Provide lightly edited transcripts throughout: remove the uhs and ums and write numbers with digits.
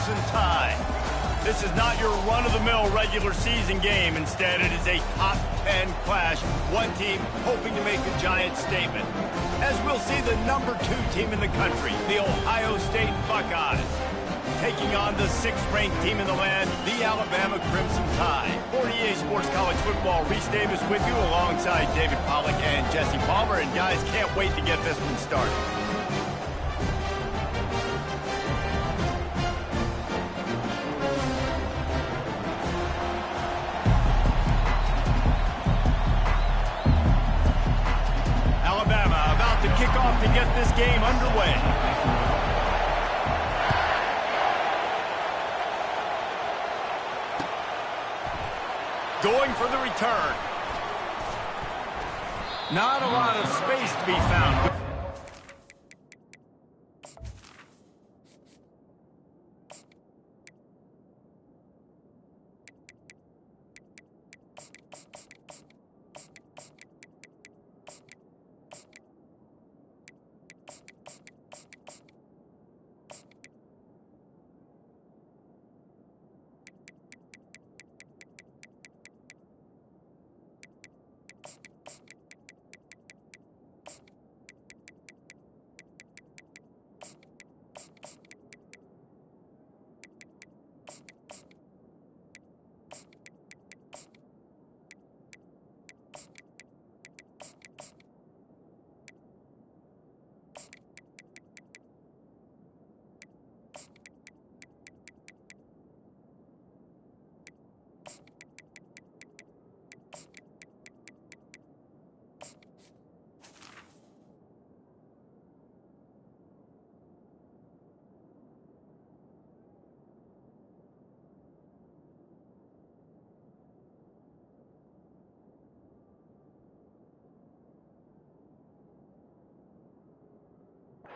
Crimson Tide. This is not your run-of-the-mill regular season game. Instead, it is a top 10 clash. One team hoping to make a giant statement. As we'll see the number 2 team in the country, the Ohio State Buckeyes, taking on the 6th-ranked team in the land, the Alabama Crimson Tide. For EA Sports College Football, Reese Davis with you alongside David Pollack and Jesse Palmer. And guys, can't wait to get this one started. Alabama about to kick off to get this game underway. Going for the return. Not a lot of space to be found.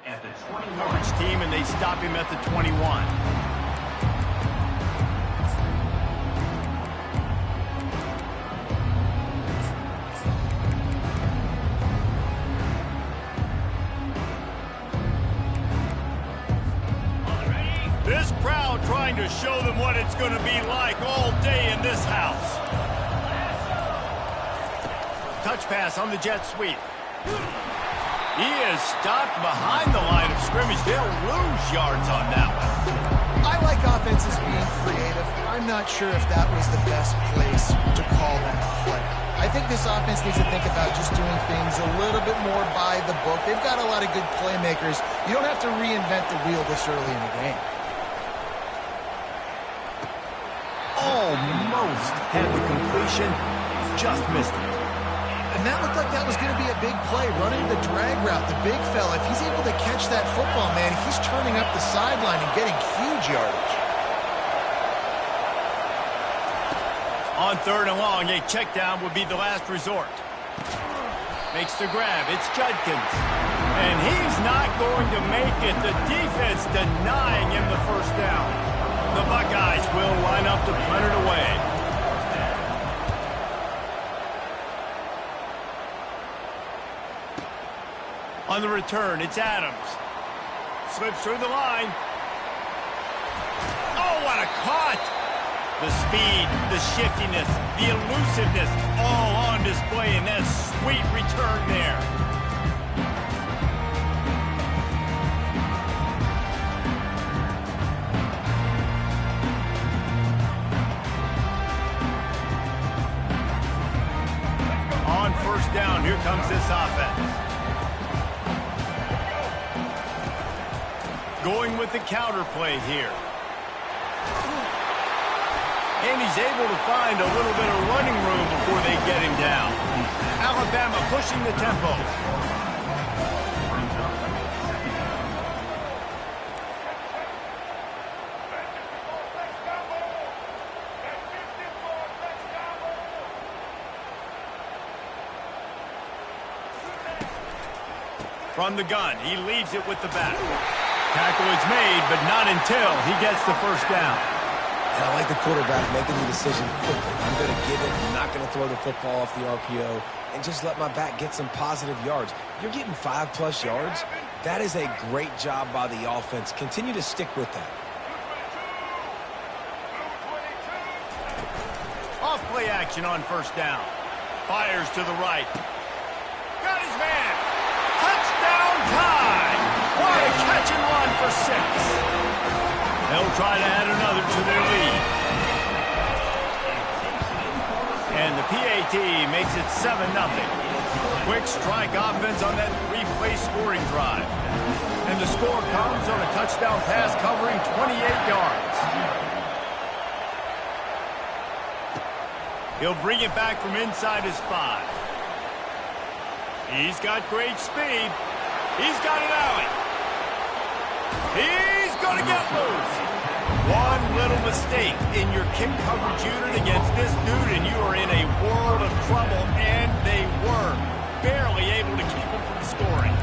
At the 21 team, and they stop him at the 21. This crowd trying to show them what it's going to be like all day in this house. Touch pass on the jet sweep. He is stopped behind the line of scrimmage. They'll lose yards on that one. I like offenses being creative. I'm not sure if that was the best place to call that play. I think this offense needs to think about just doing things a little bit more by the book. They've got a lot of good playmakers. You don't have to reinvent the wheel this early in the game. Almost had the completion, just missed it. And that looked like that was going to be a big play, running the drag route. The big fella, if he's able to catch that football, man, he's turning up the sideline and getting huge yardage. On 3rd and long, a check down would be the last resort. Makes the grab. It's Judkins. And he's not going to make it. The defense denying him the first down. The Buckeyes will line up to punt it away. On the return, it's Adams. Slips through the line. Oh, what a cut! The speed, the shiftiness, the elusiveness, all on display in that sweet return there. On 1st down, here comes this offense. Going with the counter play here. And he's able to find a little bit of running room before they get him down. Alabama pushing the tempo. From the gun, he leaves it with the back. Tackle is made, but not until he gets the first down. And I like the quarterback making the decision quickly. I'm going to give it. I'm not going to throw the football off the RPO and just let my back get some positive yards. You're getting 5+ yards. That is a great job by the offense. Continue to stick with that. play action on first down. Fires to the right. Got his man. Touchdown tie. What a catch and run for 6. They'll try to add another to their lead. And the PAT makes it 7-0. Quick strike offense on that 3-play scoring drive. And the score comes on a touchdown pass covering 28 yards. He'll bring it back from inside his 5. He's got great speed. He's got an alley. He's going to get loose. One little mistake in your kick coverage unit against this dude, and you are in a world of trouble, and they were barely able to keep him from scoring.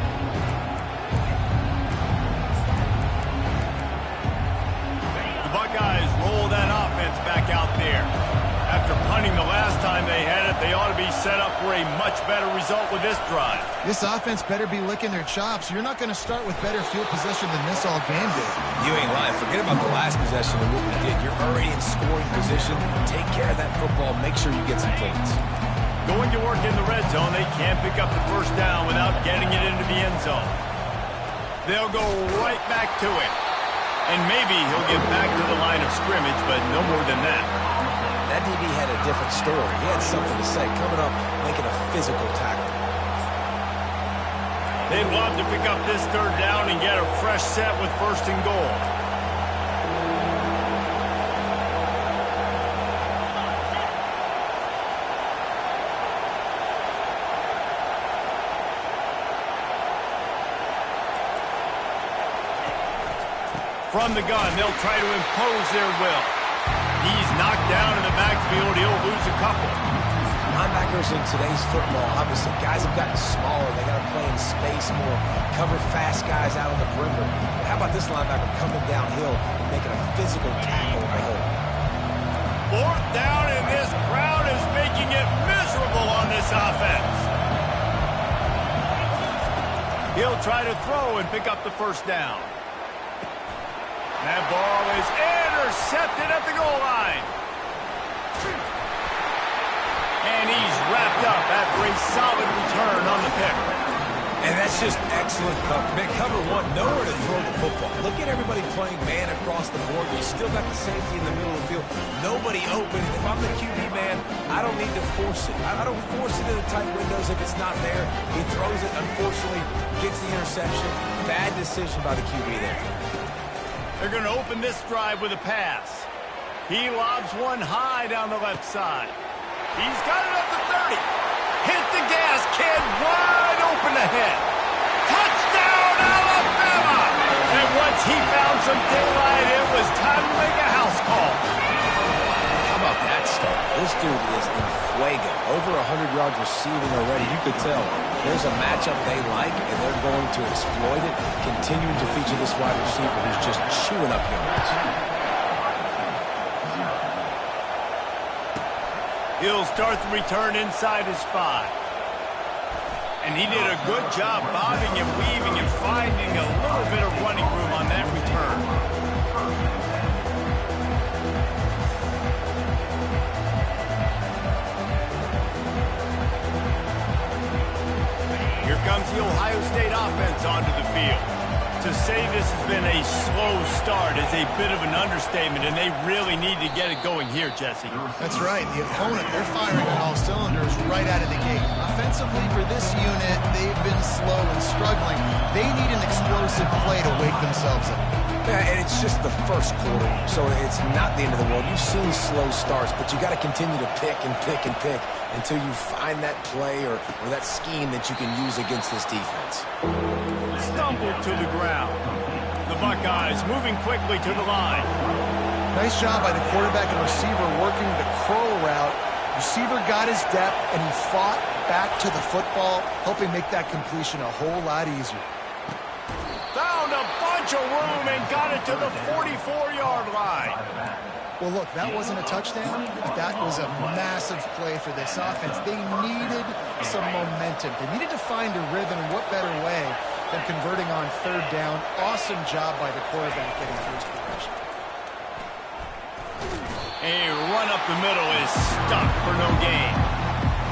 The Buckeyes roll that offense back out there. After punting the last time they had it, they ought to be set up for a much better result with this drive. This offense better be licking their chops. You're not going to start with better field position than this all game did. You ain't lying. Forget about the last possession and what we did. You're already in scoring position. Take care of that football. Make sure you get some points. Going to work in the red zone, they can't pick up the first down without getting it into the end zone. They'll go right back to it. And maybe he'll get back to the line of scrimmage, but no more than that. That DB had a different story. He had something to say. Coming up, making a physical tackle. They'd love to pick up this third down and get a fresh set with 1st and goal. From the gun, they'll try to impose their will. He's knocked down in the backfield. He'll lose a couple. Linebackers in today's football, obviously, guys have gotten smaller. They got to play in space more, cover fast guys out on the perimeter. But how about this linebacker coming downhill and making a physical tackle in the hole? 4th down, and this crowd is making it miserable on this offense. He'll try to throw and pick up the first down. That ball is intercepted at the goal line. And he's wrapped up after a solid return on the pick. And that's just excellent cover. Man, cover 1, nowhere to throw the football. Look at everybody playing man across the board. You still got the safety in the middle of the field. Nobody open. If I'm the QB man, I don't need to force it. I don't force it into tight windows if it's not there. He throws it, unfortunately, gets the interception. Bad decision by the QB there. They're going to open this drive with a pass. He lobs one high down the left side. He's got it up to 30. Hit the gas, kid. Wide open ahead. Touchdown, Alabama! And once he found some daylight, it was time to make a house call. How about that start? This dude is in fuego. Over 100 yards receiving already. You could tell there's a matchup they like, and they're going to exploit it, continuing to feature this wide receiver who's just chewing up yards. He'll start the return inside his 5. And he did a good job bobbing and weaving and finding a little bit of running room on that return. Here comes the Ohio State offense onto the field. To say this has been a slow start is a bit of an understatement, and they really need to get it going here, Jesse. That's right. The opponent, they're firing on all cylinders right out of the gate. Offensively for this unit, they've been slow and struggling. They need an explosive play to wake themselves up. Yeah, and it's just the first quarter, so it's not the end of the world. You've seen slow starts, but you got to continue to pick and pick and pick until you find that play or that scheme that you can use against this defense. Stumbled to the ground. The Buckeyes moving quickly to the line. Nice job by the quarterback and receiver working the curl route. Receiver got his depth, and he fought back to the football, helping make that completion a whole lot easier. Found a bunch of room and got it to the 44-yard line. Well, look, that wasn't a touchdown, but that was a massive play for this offense. They needed some momentum. They needed to find a rhythm, and what better way than converting on third down. Awesome job by the quarterback getting first possession. A run up the middle is stuck for no gain.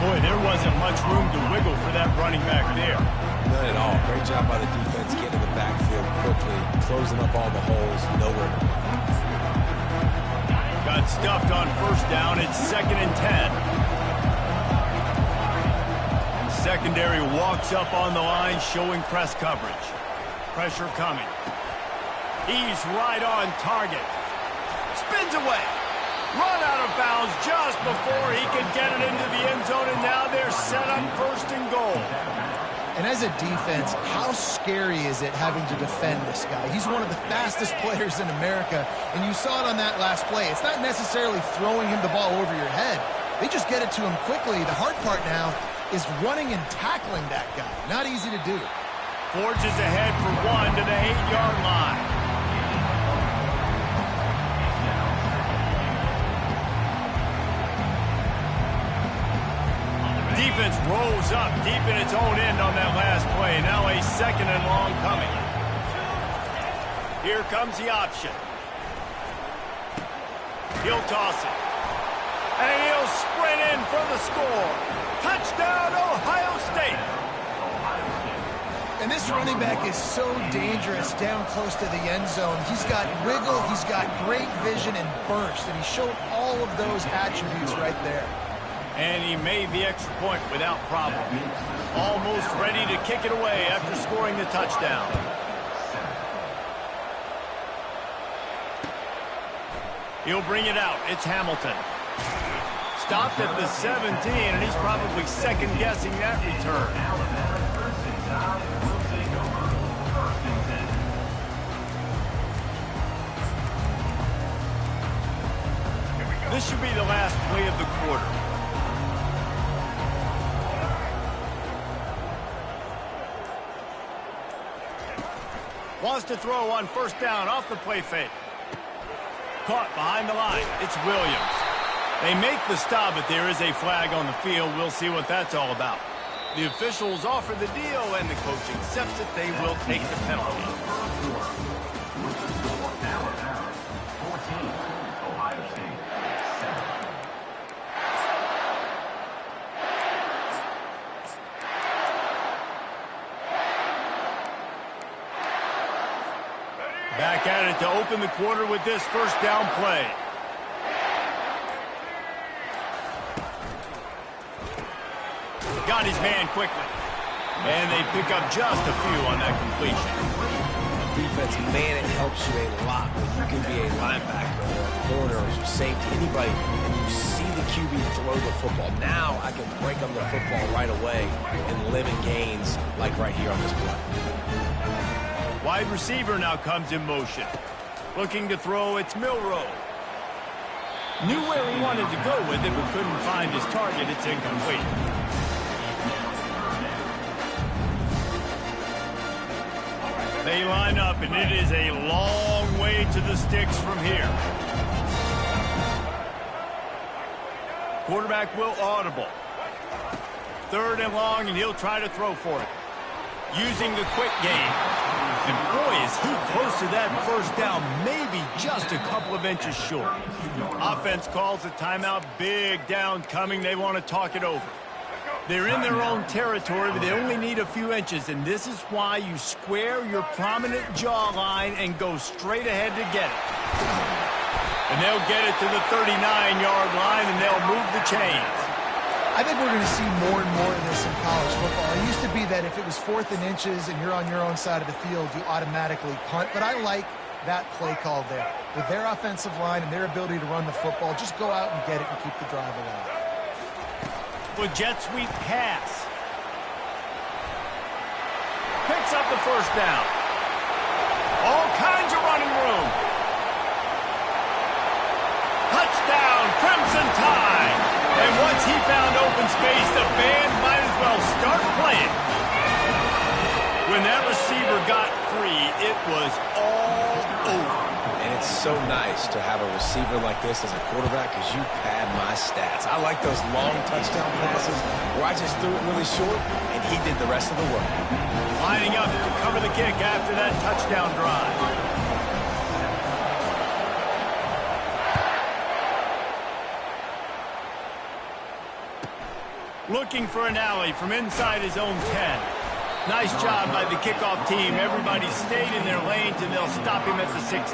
Boy, there wasn't much room to wiggle for that running back there. None at all. Great job by the defense getting in the backfield quickly, closing up all the holes, nowhere to run. Got stuffed on first down. It's 2nd and 10. Secondary walks up on the line, showing press coverage. Pressure coming. He's right on target. Spins away. Run out of bounds just before he can get it into the end zone, and now they're set up 1st and goal. And as a defense, how scary is it having to defend this guy? He's one of the fastest players in America, and you saw it on that last play. It's not necessarily throwing him the ball over your head. They just get it to him quickly. The hard part now is running and tackling that guy. Not easy to do. Forges ahead for 1 to the 8-yard line. Defense rolls up deep in its own end on that last play. Now a 2nd and long coming. Here comes the option. He'll toss it. And he'll sprint in for the score. Touchdown, Ohio State. And this running back is so dangerous down close to the end zone. He's got wiggle, he's got great vision and burst, and he showed all of those attributes right there. And he made the extra point without problem. Almost ready to kick it away after scoring the touchdown. He'll bring it out. It's Hamilton. Stopped at the 17, and he's probably second-guessing that return. This should be the last play of the quarter. Wants to throw on 1st down off the play fake. Caught behind the line. It's Williams. They make the stop, but there is a flag on the field. We'll see what that's all about. The officials offer the deal, and the coach accepts it. They will take the penalty. Back at it to open the quarter with this 1st down play. Got his man quickly. And they pick up just a few on that completion. Defense, man, it helps you a lot when you can be a linebacker or a corner or safety, anybody, and you see the QB throw the football. Now I can break on the football right away and live in gains like right here on this play. Wide receiver now comes in motion. Looking to throw, it's Milroe. Knew where he wanted to go with it, but couldn't find his target. It's incomplete. They line up, and it is a long way to the sticks from here. Quarterback will audible. 3rd and long, and he'll try to throw for it. Using the quick game. And boy, is he close to that 1st down, maybe just a couple of inches short. Offense calls a timeout, big down coming. They want to talk it over. They're in their own territory, but they only need a few inches, and this is why you square your prominent jawline and go straight ahead to get it. And they'll get it to the 39-yard line, and they'll move the chains. I think we're going to see more and more of this in college football. It used to be that if it was 4th and inches and you're on your own side of the field, you automatically punt. But I like that play call there. With their offensive line and their ability to run the football, just go out and get it and keep the drive alive. With jet sweep pass. Picks up the 1st down. All kinds of running room. Touchdown, Crimson Tide. And once he found open space, the band might as well start playing. When that receiver got free, it was all over. And it's so nice to have a receiver like this as a quarterback because you pad my stats. I like those long touchdown passes where I just threw it really short and he did the rest of the work. Lining up to cover the kick after that touchdown drive. Looking for an alley from inside his own 10. Nice job by the kickoff team. Everybody stayed in their lanes, and they'll stop him at the 16.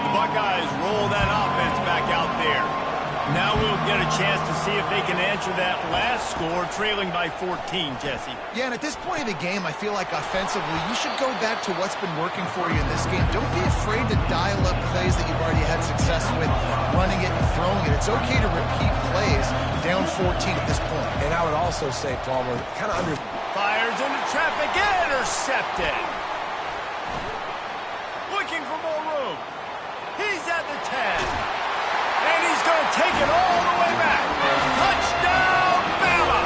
The Buckeyes roll that offense back out there. Now we'll get a chance to see if they can answer that last score, trailing by 14, Jesse. Yeah, and at this point of the game, I feel like offensively, you should go back to what's been working for you in this game. Don't be afraid to dial up plays that you've already had success with, running it and throwing it. It's okay to repeat plays down 14 at this point. And I would also say, Palmer, kind of under... Fires into traffic, intercepted. Looking for more room. He's at the 10. And he's going to take it all the way back. Touchdown, Bama!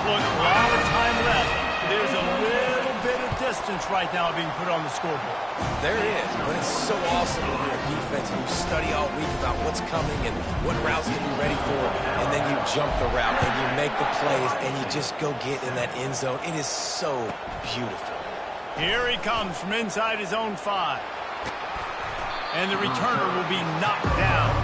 Look, a lot of time left. There's a little bit of distance right now being put on the scoreboard. There is, but it's so awesome when you're a defense and you study all week about what's coming and what routes to be ready for, and then you jump the route and you make the plays and you just go get in that end zone. It is so beautiful. Here he comes from inside his own 5. And the returner will be knocked down.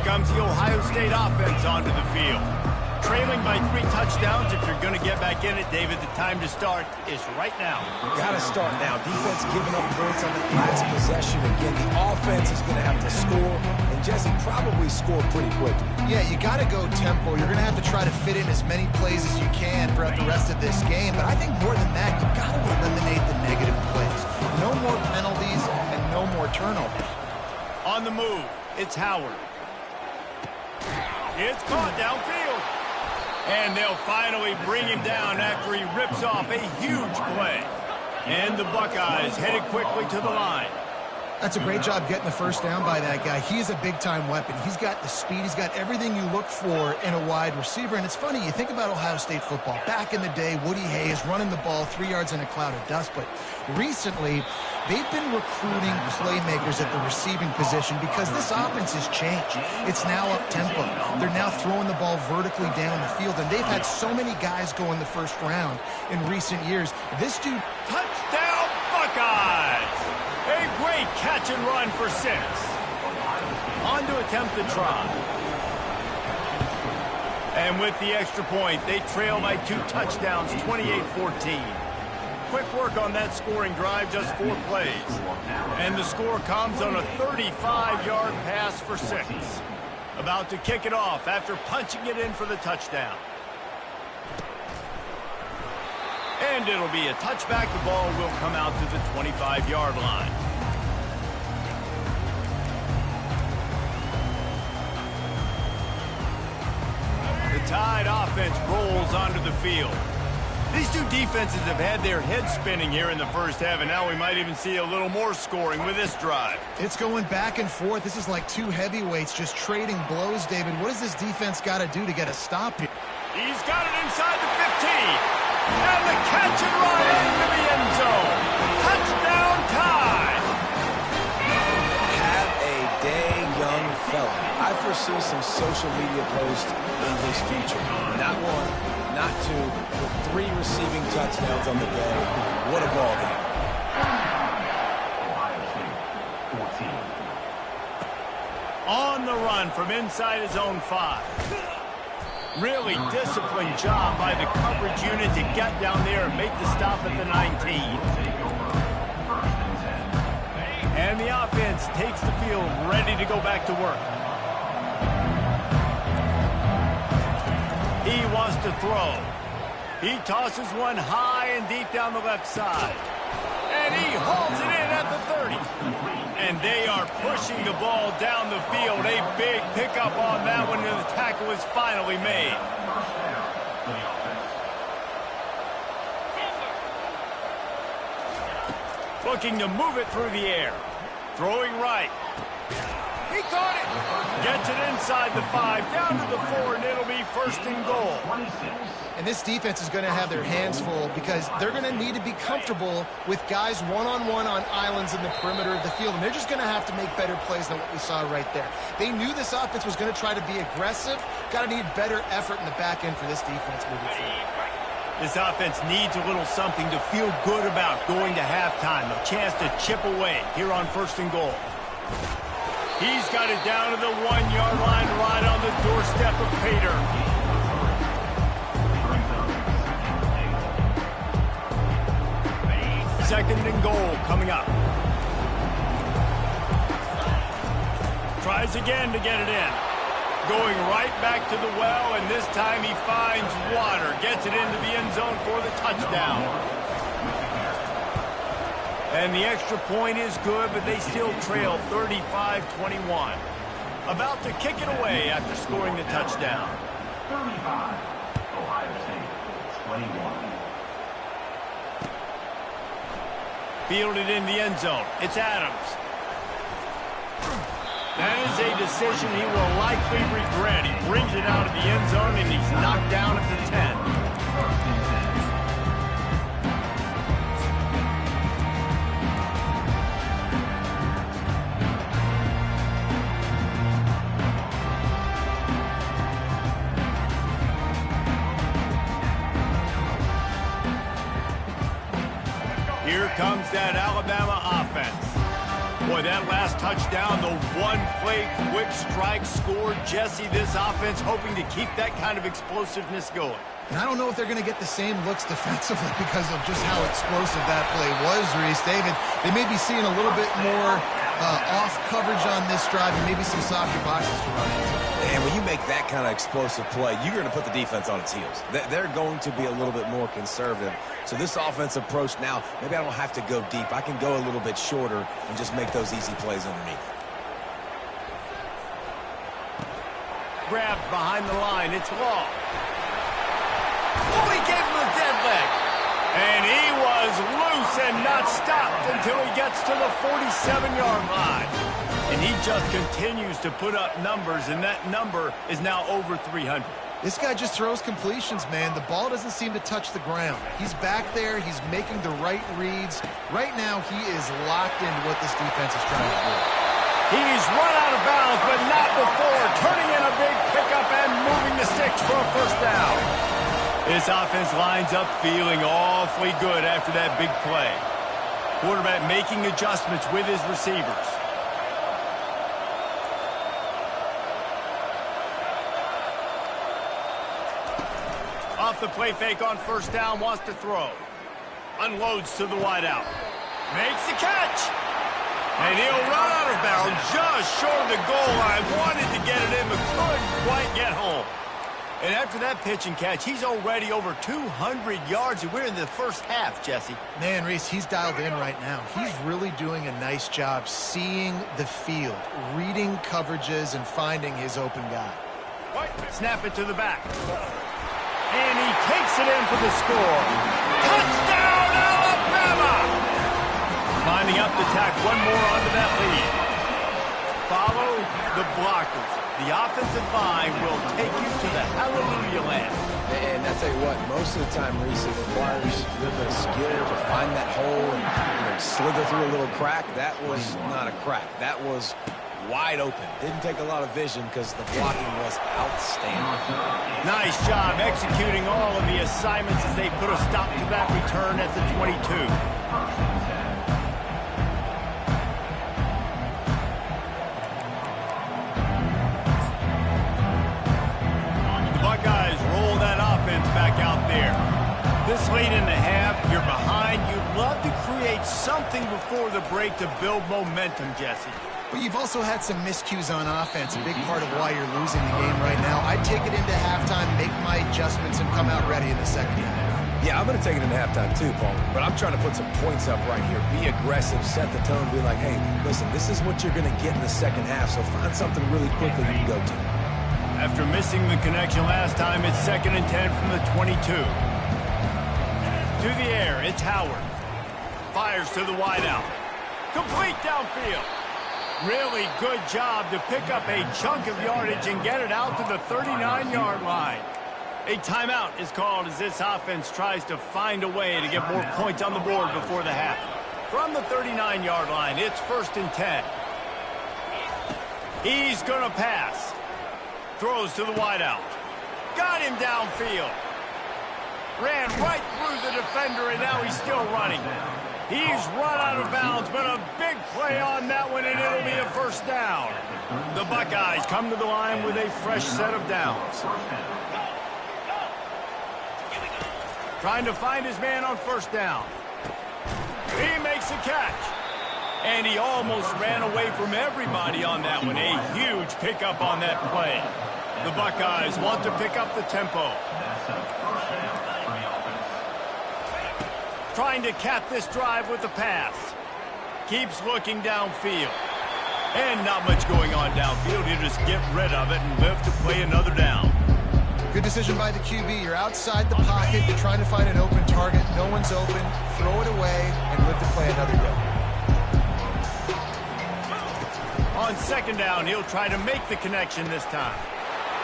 Comes the Ohio State offense onto the field. Trailing by 3 touchdowns. If you're going to get back in it, David, the time to start is right now. Got to start now. Defense giving up points on the last possession. Again, the offense is going to have to score, and Jesse probably score pretty quickly. Yeah, you got to go tempo. You're going to have to try to fit in as many plays as you can throughout the rest of this game, but I think more than that, you got to eliminate the negative plays. No more penalties and no more turnovers. On the move, it's Howard. It's caught downfield. And they'll finally bring him down after he rips off a huge play. And the Buckeyes headed quickly to the line. That's a great job getting the first down by that guy. He is a big-time weapon. He's got the speed. He's got everything you look for in a wide receiver. And it's funny, you think about Ohio State football. Back in the day, Woody Hayes running the ball 3 yards in a cloud of dust. But recently, they've been recruiting playmakers at the receiving position because this offense has changed. It's now up-tempo. They're now throwing the ball vertically down the field. And they've had so many guys go in the first round in recent years. This dude... Touchdown, Buckeyes! A great catch and run for 6. On to attempt the try. And with the extra point, they trail by 2 touchdowns, 28-14. Quick work on that scoring drive, just 4 plays. And the score comes on a 35-yard pass for 6. About to kick it off after punching it in for the touchdown. And it'll be a touchback. The ball will come out to the 25-yard line. The Tide offense rolls onto the field. These two defenses have had their heads spinning here in the first half, and now we might even see a little more scoring with this drive. It's going back and forth. This is like 2 heavyweights just trading blows, David. What does this defense got to do to get a stop here? He's got it inside the 15. And the catch and run into the end zone. Touchdown, Tide. Have a day, young fella. I foresee some social media posts in his future. Not 1, not 2, but 3 receiving touchdowns on the day. What a ball game. On the run from inside his own 5. Really disciplined job by the coverage unit to get down there and make the stop at the 19. And the offense takes the field ready to go back to work. He wants to throw. He tosses one high and deep down the left side. And he hauls it in at the 30. And they are pushing the ball down the field. A big pickup on that one, and the tackle is finally made. Looking to move it through the air. Throwing right. He caught it. Gets it inside the 5, down to the 4, and it'll be 1st and goal. And this defense is going to have their hands full because they're going to need to be comfortable with guys one-on-one on islands in the perimeter of the field. And they're just going to have to make better plays than what we saw right there. They knew this offense was going to try to be aggressive. Got to need better effort in the back end for this defense moving forward. This offense needs a little something to feel good about going to halftime. A chance to chip away here on 1st and goal. He's got it down to the 1-yard line right on the doorstep of Pater. Second and goal coming up. Tries again to get it in. Going right back to the well, and this time he finds water. Gets it into the end zone for the touchdown. And the extra point is good, but they still trail 35-21. About to kick it away after scoring the touchdown. 35, Ohio State, 21. Fielded in the end zone. It's Adams. That is a decision he will likely regret. He brings it out of the end zone, and he's knocked down at the 10. Here comes that Alabama offense. Boy, that last touchdown, the one-play quick strike score. Jesse, this offense hoping to keep that kind of explosiveness going. And I don't know if they're going to get the same looks defensively because of just how explosive that play was, Reese. David, they may be seeing a little bit more off coverage on this drive and maybe some softer boxes to run into. And when you make that kind of explosive play, you're going to put the defense on its heels. They're going to be a little bit more conservative. So this offense approach now, maybe I don't have to go deep. I can go a little bit shorter and just make those easy plays underneath. Grabbed behind the line. It's Law. Oh, he gave him a dead leg. And he was loose and not stopped until he gets to the 47-yard line. And he just continues to put up numbers, and that number is now over 300. This guy just throws completions, man. The ball doesn't seem to touch the ground. He's back there. He's making the right reads. Right now, he is locked into what this defense is trying to do. He's run out of bounds, but not before. Turning in a big pickup and moving the sticks for a 1st down. This offense lines up feeling awfully good after that big play. Quarterback making adjustments with his receivers. Off the play fake on 1st down, wants to throw. Unloads to the wideout. Makes the catch. And he'll run out of bounds just short of the goal line. Wanted to get it in, but couldn't quite get home. And after that pitch and catch, he's already over 200 yards, and we're in the 1st half, Jesse. Man, Reese, he's dialed in right now. He's really doing a nice job seeing the field, reading coverages, and finding his open guy. Snap it to the back. And he takes it in for the score. Touchdown, Alabama! Lining up to tack one more onto that lead. Follow the blockers. The offensive line will take you to the hallelujah land. And I tell you what, most of the time, Reese, it requires a little bit of skill to find that hole and slither through a little crack. That was not a crack. That was wide open. Didn't take a lot of vision because the blocking was outstanding. Nice job executing all of the assignments as they put a stop to that return at the 22. Buckeyes roll that offense back out there. This late in the half, you're behind. You'd love to create something before the break to build momentum, Jesse. But you've also had some miscues on offense, a big part of why you're losing the game right now. I'd take it into halftime, make my adjustments, and come out ready in the 2nd half. Yeah, I'm going to take it in halftime too, Paul. But I'm trying to put some points up right here. Be aggressive, set the tone, be like, hey, listen, this is what you're going to get in the second half, so find something really quickly you can go to. After missing the connection last time, it's 2nd and 10 from the 22. To the air, it's Howard. Fires to the wideout. Complete downfield. Really good job to pick up a chunk of yardage and get it out to the 39-yard line. A timeout is called as this offense tries to find a way to get more points on the board before the half. From the 39-yard line, it's 1st and 10. He's going to pass. Throws to the wideout. Got him downfield. Ran right through the defender, and now he's still running. He's run out of bounds, but a big play on that one, and it'll be a 1st down. The Buckeyes come to the line with a fresh set of downs. Trying to find his man on 1st down. He makes a catch. And he almost ran away from everybody on that one. A huge pickup on that play. The Buckeyes want to pick up the tempo. Trying to cap this drive with the pass. Keeps looking downfield. And not much going on downfield. He'll just get rid of it and live to play another down. Good decision by the QB. You're outside the pocket. You're trying to find an open target. No one's open. Throw it away and live to play another down. On 2nd down, he'll try to make the connection this time.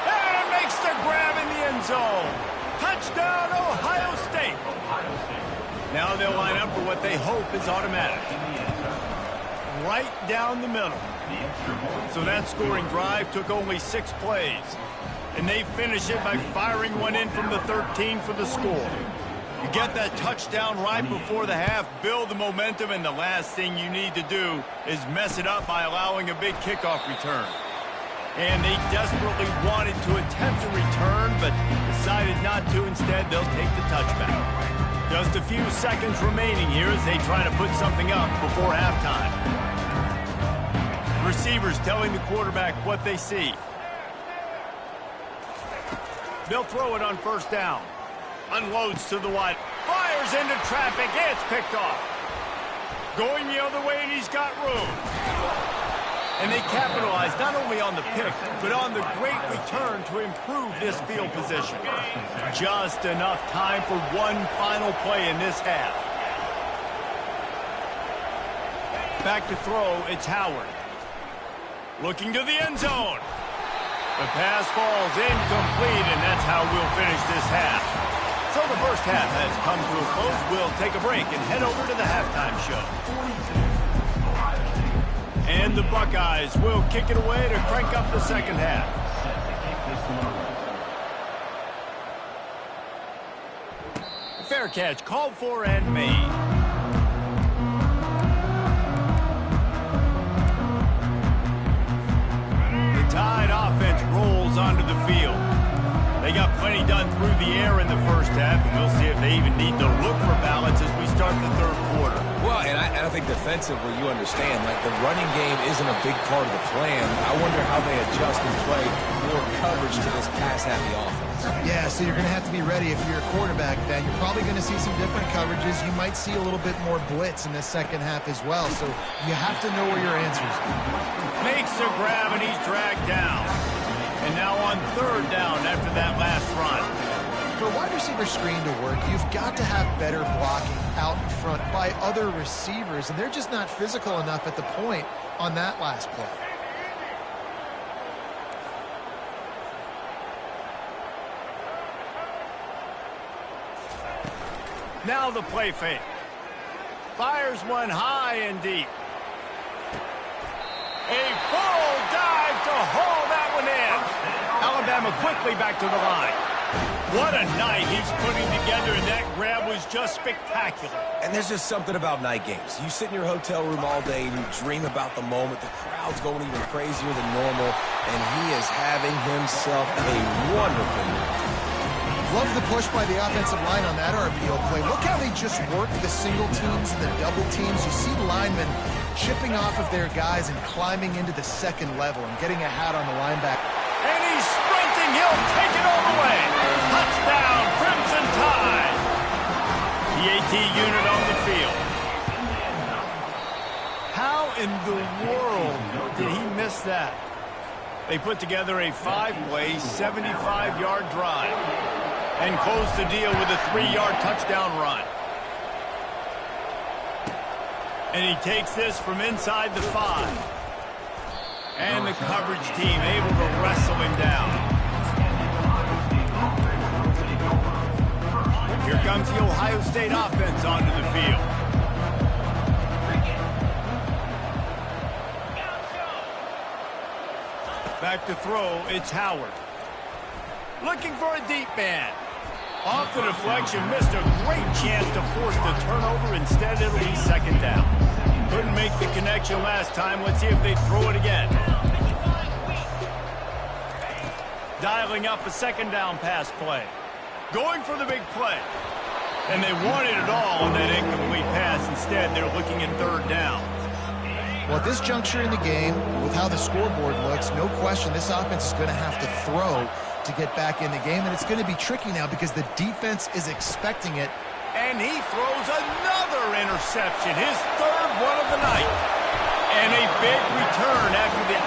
And makes the grab in the end zone. Touchdown, Ohio State. Now they'll line up for what they hope is automatic. Right down the middle. So that scoring drive took only 6 plays. And they finish it by firing one in from the 13 for the score. You get that touchdown right before the half, build the momentum, and the last thing you need to do is mess it up by allowing a big kickoff return. And they desperately wanted to attempt a return, but decided not to. Instead, they'll take the touchback. Just a few seconds remaining here as they try to put something up before halftime. Receivers telling the quarterback what they see. They'll throw it on 1st down. Unloads to the wide. Fires into traffic. It's picked off. Going the other way, and he's got room. And they capitalize not only on the pick, but on the great return to improve this field position. Just enough time for one final play in this half. Back to throw, it's Howard. Looking to the end zone. The pass falls incomplete, and that's how we'll finish this half. So the first half has come to a close. We'll take a break and head over to the halftime show. And the Buckeyes will kick it away to crank up the second half. Fair catch called for and made. Tide offense rolls onto the field. They got plenty done through the air in the first half, and we'll see if they even need to look for balance as we start the 3rd quarter. Well, and I think defensively, you understand, like the running game isn't a big part of the plan. I wonder how they adjust and play more coverage to this pass-happy offense. Yeah, so you're going to have to be ready if you're a quarterback then. You're probably going to see some different coverages. You might see a little bit more blitz in the second half as well, so you have to know where your answers are. Makes a grab, and he's dragged down. And now on 3rd down after that last run. For a wide receiver screen to work, you've got to have better blocking out in front by other receivers, and they're just not physical enough at the point on that last play. Now the play fake. Fires one high and deep. A full dive to haul that one in. Alabama quickly back to the line. What a night he's putting together, and that grab was just spectacular. And there's just something about night games. You sit in your hotel room all day and you dream about the moment. The crowd's going even crazier than normal, and he is having himself a wonderful night. Love the push by the offensive line on that RPO play. Look how they just work the single teams and the double teams. You see linemen chipping off of their guys and climbing into the second level and getting a hat on the linebacker. And he's sprinting. He'll take it all the way. Touchdown, Crimson Tide. They put together a 5-play, 75-yard drive and close the deal with a 3-yard touchdown run. And he takes this from inside the 5. And the coverage team able to wrestle him down. Here comes the Ohio State offense onto the field. Back to throw, it's Howard. Looking for a deep man. Off the deflection, missed a great chance to force the turnover. Instead, it'll be second down. Couldn't make the connection last time. Let's see if they throw it again. Dialing up a second down pass play. Going for the big play. And they wanted it all on that incomplete pass. Instead, they're looking at third down. Well, at this juncture in the game, with how the scoreboard looks, no question this offense is going to have to throw to get back in the game, and it's going to be tricky now because the defense is expecting it. And he throws another interception, his third one of the night. And a big return after the